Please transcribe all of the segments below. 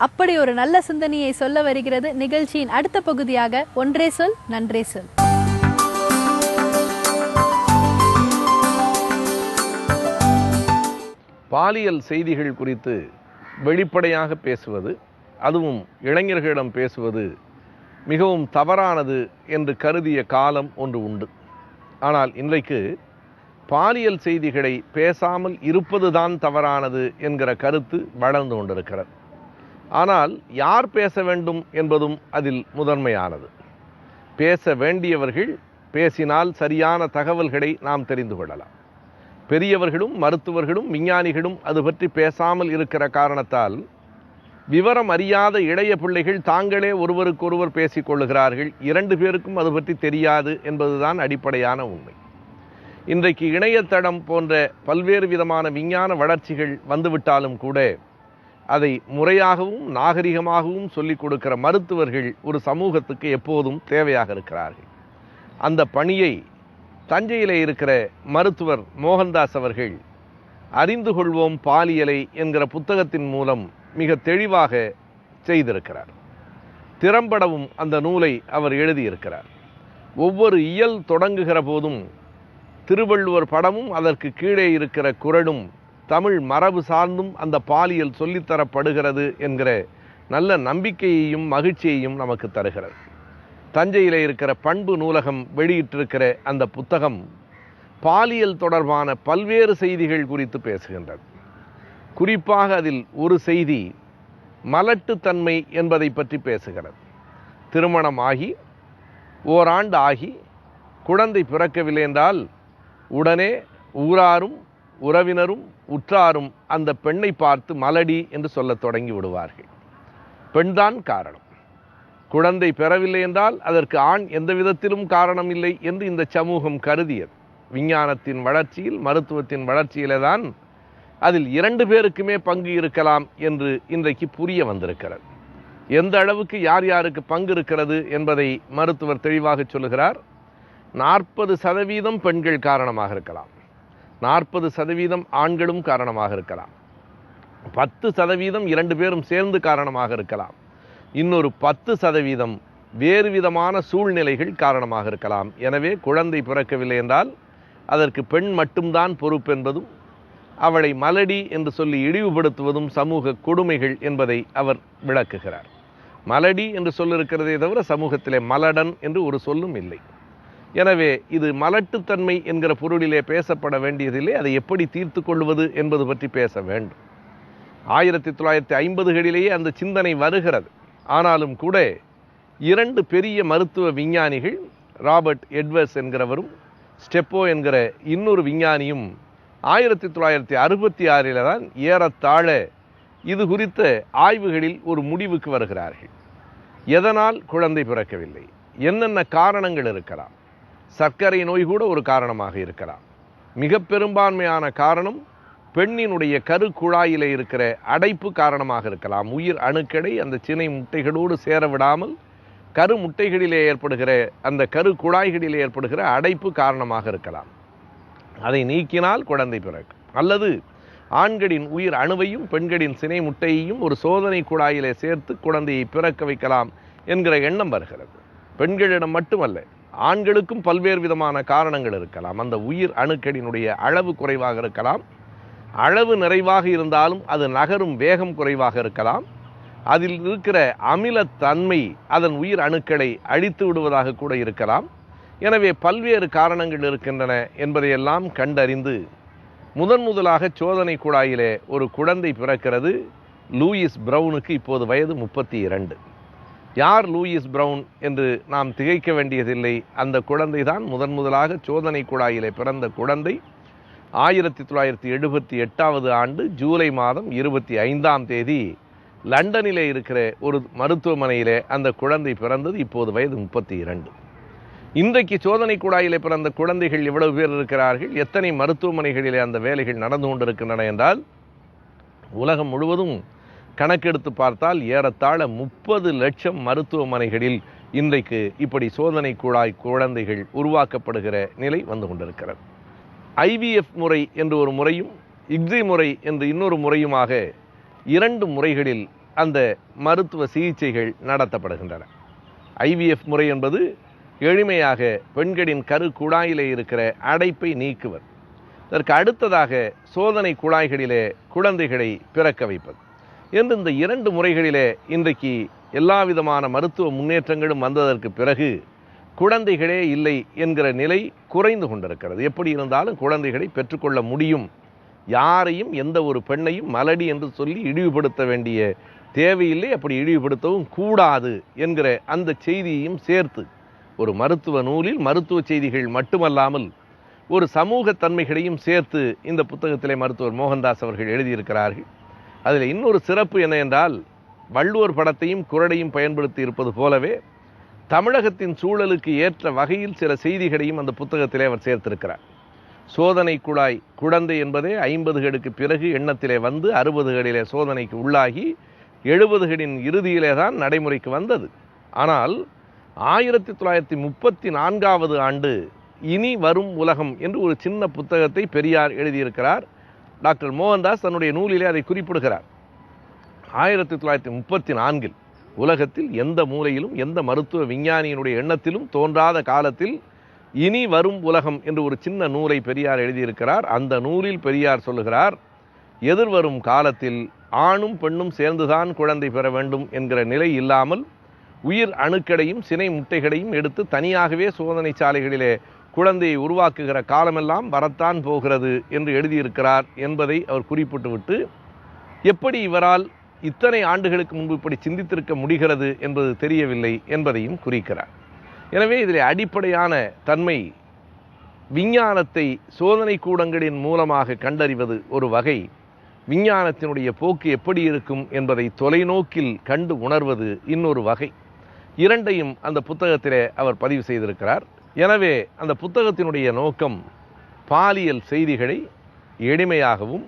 அப்படி ஒரு நல்ல சிந்தனையை சொல்ல வருகிறது நிகழ்ச்சியின் அடுத்த பகுதியாக ஒன்றே சொல் நன்றே சொல். பாலியல் செய்திகள் குறித்து வெளிப்படையாக பேசுவது, அதுவும் இளைஞர்களிடம் பேசுவது மிகவும் தவறானது என்று கருதிய காலம் ஒன்று உண்டு. ஆனால் இன்றைக்கு பாலியல் செய்திகளை பேசாமல் இருப்பதுதான் தவறானது என்கிற கருத்து வளர்ந்து கொண்டிருக்கிறது. ஆனால் யார் பேச வேண்டும் என்பதும் அதில் முதன்மையானது. பேச வேண்டியவர்கள் பேசினால் சரியான தகவல்களை நாம் தெரிந்து கொள்ளலாம். பெரியவர்களும் மருத்துவர்களும் விஞ்ஞானிகளும் அது பற்றி பேசாமல் இருக்கிற காரணத்தால் விவரம் அறியாத இளைய பிள்ளைகள் தாங்களே ஒருவருக்கொருவர் பேசிக்கொள்ளுகிறார்கள். 2 பேருக்கும் அது பற்றி தெரியாது என்பதுதான் அடிப்படையான உண்மை. இன்றைக்கு இணையதளம் போன்ற பல்வேறு விதமான விஞ்ஞான வளர்ச்சிகள் வந்துவிட்டாலும் கூட அதை முறையாகவும் நாகரிகமாகவும் சொல்லிக் கொடுக்கிற மருத்துவர்கள் ஒரு சமூகத்துக்கு எப்போதும் தேவையாக இருக்கிறார்கள். அந்த பணியை தஞ்சையிலே இருக்கிற மருத்துவர் மோகன்தாஸ் அவர்கள் அறிந்து கொள்வோம் பாலியலை என்கிற புத்தகத்தின் மூலம் மிக தெளிவாக செய்திருக்கிறார். திறம்படவும் அந்த நூலை அவர் எழுதியிருக்கிறார். ஒவ்வொரு இயல் தொடங்குகிற போதும் திருவள்ளுவர் படமும் அதற்கு கீழே இருக்கிற குறளும் தமிழ் மரபு சார்ந்தும் அந்த பாலியல் சொல்லித்தரப்படுகிறது என்கிற நல்ல நம்பிக்கையையும் மகிழ்ச்சியையும் நமக்கு தருகிறது. தஞ்சையில் இருக்கிற பண்பு நூலகம் வெளியிட்டிருக்கிற அந்த புத்தகம் பாலியல் தொடர்பான பல்வேறு செய்திகள் குறித்து பேசுகின்றது. குறிப்பாக அதில் ஒரு செய்தி மலட்டுத்தன்மை என்பதை பற்றி பேசுகிறது. திருமணம் ஆகி ஓராண்டு ஆகி குழந்தை பிறக்கவில்லை என்றால் உடனே ஊராரும் உறவினரும் உற்றாரும் அந்த பெண்ணை பார்த்து மலடி என்று சொல்லத் தொடங்கி விடுவார்கள். பெண்தான் காரணம். குழந்தை பெறவில்லை என்றால் அதற்கு ஆண் எந்த விதத்திலும் காரணம் இல்லை என்று இந்த சமூகம் கருதியது. விஞ்ஞானத்தின் வளர்ச்சியில் மருத்துவத்தின் வளர்ச்சியிலே தான் அதில் 2 பேருக்குமே பங்கு இருக்கலாம் என்று இன்றைக்கு புரிய வந்திருக்கிறது. எந்த அளவுக்கு யார் யாருக்கு பங்கு இருக்கிறது என்பதை மருத்துவர் தெளிவாக சொல்லுகிறார். 40% பெண்கள் காரணமாக இருக்கலாம், 40% ஆண்களும் காரணமாக இருக்கலாம், 10% 2 பேரும் சேர்ந்து காரணமாக இருக்கலாம், இன்னொரு 10% வேறு விதமான சூழ்நிலைகள் காரணமாக இருக்கலாம். எனவே குழந்தை பிறக்கவில்லை என்றால் அதற்கு பெண் மட்டும்தான் பொறுப்பு என்பதும் அவளை மலடி என்று சொல்லி இழிவுபடுத்துவதும் சமூக கொடுமைகள் என்பதை அவர் விளக்குகிறார். மலடி என்று சொல்லிருக்கிறதே தவிர சமூகத்திலே மலடன் என்று ஒரு சொல்லும் இல்லை. எனவே இது மலட்டுத்தன்மை என்கிற பொருளிலே பேசப்பட வேண்டியதில்லை. அதை எப்படி தீர்த்து கொள்வது என்பது பற்றி பேச வேண்டும். 1950களிலேயே அந்த சிந்தனை வருகிறது. ஆனாலும் கூட 2 பெரிய மருத்துவ விஞ்ஞானிகள், ராபர்ட் எட்வர்ஸ் என்கிறவரும் ஸ்டெப்போ என்கிற இன்னொரு விஞ்ஞானியும் 1966 தான் ஏறத்தாழ இது குறித்த ஆய்வுகளில் ஒரு முடிவுக்கு வருகிறார்கள். எதனால் குழந்தை பிறக்கவில்லை, என்னென்ன காரணங்கள் இருக்கலாம். சர்க்கரை நோய் கூட ஒரு காரணமாக இருக்கலாம். மிக பெரும்பான்மையான காரணம் பெண்ணினுடைய கரு குழாயிலே இருக்கிற அடைப்பு காரணமாக இருக்கலாம். உயிர் அணுக்களை அந்த சினை முட்டைகளோடு சேர விடாமல் கரு முட்டைகளிலே ஏற்படுகிற அந்த கரு குழாய்களிலே ஏற்படுகிற அடைப்பு காரணமாக இருக்கலாம். அதை நீக்கினால் குழந்தை பிறக்கும். அல்லது ஆண்களின் உயிர் அணுவையும் பெண்களின் சினை முட்டையையும் ஒரு சோதனை குழாயிலே சேர்த்து குழந்தையை பிறக்க வைக்கலாம் என்கிற எண்ணம் வருகிறது. பெண்களிடம் மட்டுமல்ல, ஆண்களுக்கும் பல்வேறு விதமான காரணங்கள் இருக்கலாம். அந்த உயிர் அணுக்களினுடைய அளவு குறைவாக இருக்கலாம், அளவு நிறைவாக இருந்தாலும் அது நகரும் வேகம் குறைவாக இருக்கலாம், அதில் இருக்கிற அமிலத்தன்மை அதன் உயிர் அணுக்களை அழித்து விடுவதாக கூட இருக்கலாம். எனவே பல்வேறு காரணங்கள் இருக்கின்றன என்பதையெல்லாம் கண்டறிந்து முதலாக சோதனை குழாயிலே ஒரு குழந்தை பிறக்கிறது. லூயிஸ் பிரவுனுக்கு இப்போது வயது 32. யார் லூயிஸ் பிரவுன் என்று நாம் திகைக்க வேண்டியதில்லை. அந்த குழந்தை தான் முதலாக சோதனை குழாயிலே பிறந்த குழந்தை. 1978 ஆண்டு ஜூலை மாதம் 25ஆம் தேதி லண்டனிலே இருக்கிற ஒரு மருத்துவமனையிலே அந்த குழந்தை பிறந்தது. இப்போது வயது 32. இன்றைக்கு சோதனை குழாயிலே பிறந்த குழந்தைகள் எவ்வளவு பேர் இருக்கிறார்கள், எத்தனை மருத்துவமனைகளிலே அந்த வேலைகள் நடந்து கொண்டிருக்கின்றன என்றால் உலகம் முழுவதும் கணக்கெடுத்து பார்த்தால் ஏறத்தாழ 30 லட்சம் மருத்துவமனைகளில் இன்றைக்கு இப்படி சோதனை குழாய் குழந்தைகள் உருவாக்கப்படுகிற நிலை வந்து கொண்டிருக்கிறது. IVF முறை என்று ஒரு முறையும் ICSI முறை என்று இன்னொரு முறையுமாக 2 முறைகளில் அந்த மருத்துவ சிகிச்சைகள் நடத்தப்படுகின்றன. ஐவிஎஃப் முறை என்பது எளிமையாக பெண்களின் கரு குழாயிலே இருக்கிற அடைப்பை நீக்குவது. இதற்கு அடுத்ததாக சோதனை குழாய்களிலே குழந்தைகளை பிறக்க வைப்பது என்று இந்த 2 முறைகளிலே இன்றைக்கு எல்லா விதமான மருத்துவ முன்னேற்றங்களும் வந்ததற்கு பிறகு குழந்தைகளே இல்லை என்கிற நிலை குறைந்து கொண்டிருக்கிறது. எப்படி இருந்தாலும் குழந்தைகளை பெற்றுக்கொள்ள முடியும். யாரையும் எந்த ஒரு பெண்ணையும் மலடி என்று சொல்லி இழிவுபடுத்த வேண்டிய தேவையில்லை, அப்படி இழிவுபடுத்தவும் கூடாது என்கிற அந்த செய்தியையும் சேர்த்து ஒரு மருத்துவ நூலில் மருத்துவ செய்திகள் மட்டுமல்லாமல் ஒரு சமூக தன்மைகளையும் சேர்த்து இந்த புத்தகத்திலே மருத்துவர் மோகன்தாஸ் அவர்கள் எழுதியிருக்கிறார்கள். அதில் இன்னொரு சிறப்பு என்ன என்றால், வள்ளுவர் படத்தையும் குறளையும் பயன்படுத்தி இருப்பது போலவே தமிழகத்தின் சூழலுக்கு ஏற்ற வகையில் சில செய்திகளையும் அந்த புத்தகத்திலே அவர் சேர்த்திருக்கிறார். சோதனை குழாய் குழந்தை என்பதே 50களுக்கு பிறகு எண்ணத்திலே வந்து 60களிலே சோதனைக்கு உள்ளாகி 70களின் இறுதியிலே தான் நடைமுறைக்கு வந்தது. ஆனால் 1934 ஆண்டு இனி வரும் உலகம் என்று ஒரு சின்ன புத்தகத்தை பெரியார் எழுதியிருக்கிறார். டாக்டர் மோகன்தாஸ் தன்னுடைய நூலிலே அதை குறிப்பிடுகிறார். 1934 உலகத்தில் எந்த மூலையிலும் எந்த மருத்துவ விஞ்ஞானியினுடைய எண்ணத்திலும் தோன்றாத காலத்தில் இனி வரும் உலகம் என்று ஒரு சின்ன நூலை பெரியார் எழுதியிருக்கிறார். அந்த நூலில் பெரியார் சொல்லுகிறார், எதிர்வரும் காலத்தில் ஆணும் பெண்ணும் சேர்ந்துதான் குழந்தை பெற வேண்டும் என்கிற நிலை இல்லாமல் உயிர் அணுக்களையும் சினை முட்டைகளையும் எடுத்து தனியாகவே சோதனை சாலைகளிலே குழந்தையை உருவாக்குகிற காலமெல்லாம் வரத்தான் போகிறது என்று எழுதியிருக்கிறார் என்பதை அவர் குறிப்பிட்டுவிட்டு, எப்படி இவரால் இத்தனை ஆண்டுகளுக்கு முன்பு இப்படி சிந்தித்திருக்க முடிகிறது என்பது தெரியவில்லை என்பதையும் குறிக்கிறார். எனவே இதில் அடிப்படையான தன்மை விஞ்ஞானத்தை சோதனை கூடங்களின் மூலமாக கண்டறிவது ஒரு வகை, விஞ்ஞானத்தினுடைய போக்கு எப்படி இருக்கும் என்பதை தொலைநோக்கில் கண்டு உணர்வது இன்னொரு வகை. இரண்டையும் அந்த புத்தகத்திலே அவர் பதிவு செய்திருக்கிறார். எனவே அந்த புத்தகத்தினுடைய நோக்கம் பாலியல் செய்திகளை எளிமையாகவும்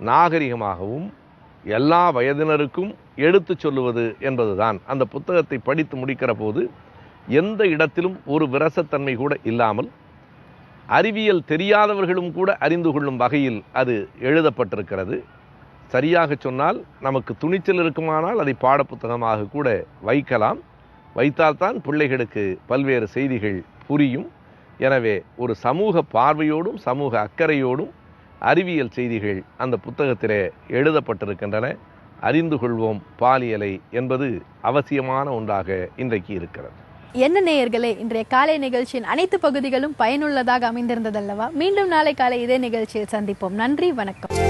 நாகரிகமாகவும் எல்லா வயதினருக்கும் எடுத்து சொல்லுவது என்பதுதான். அந்த புத்தகத்தை படித்து முடிக்கிற போது எந்த இடத்திலும் ஒரு விரசத்தன்மை கூட இல்லாமல் அறிவியல் தெரியாதவர்களும் கூட அறிந்து கொள்ளும் வகையில் அது எழுதப்பட்டிருக்கிறது. சரியாக சொன்னால் நமக்கு துணிச்சல் இருக்குமானால் அதை பாடப்புத்தகமாக கூட வைக்கலாம். வைத்தால்தான் பிள்ளைகளுக்கு பல்வேறு செய்திகள் புரியும். எனவே ஒரு சமூக பார்வையோடும் சமூக அக்கறையோடும் அறிவியல் செய்திகள் அந்த புத்தகத்திலே எழுதப்பட்டிருக்கின்றன. அறிந்து கொள்வோம் பாலியலை என்பது அவசியமான ஒன்றாக இன்றைக்கு இருக்கிறது. என்ன நேயர்களே, இன்றைய காலை நிகழ்ச்சியின் அனைத்து பகுதிகளும் பயனுள்ளதாக அமைந்திருந்ததல்லவா? மீண்டும் நாளை காலை இதே நிகழ்ச்சியில் சந்திப்போம். நன்றி, வணக்கம்.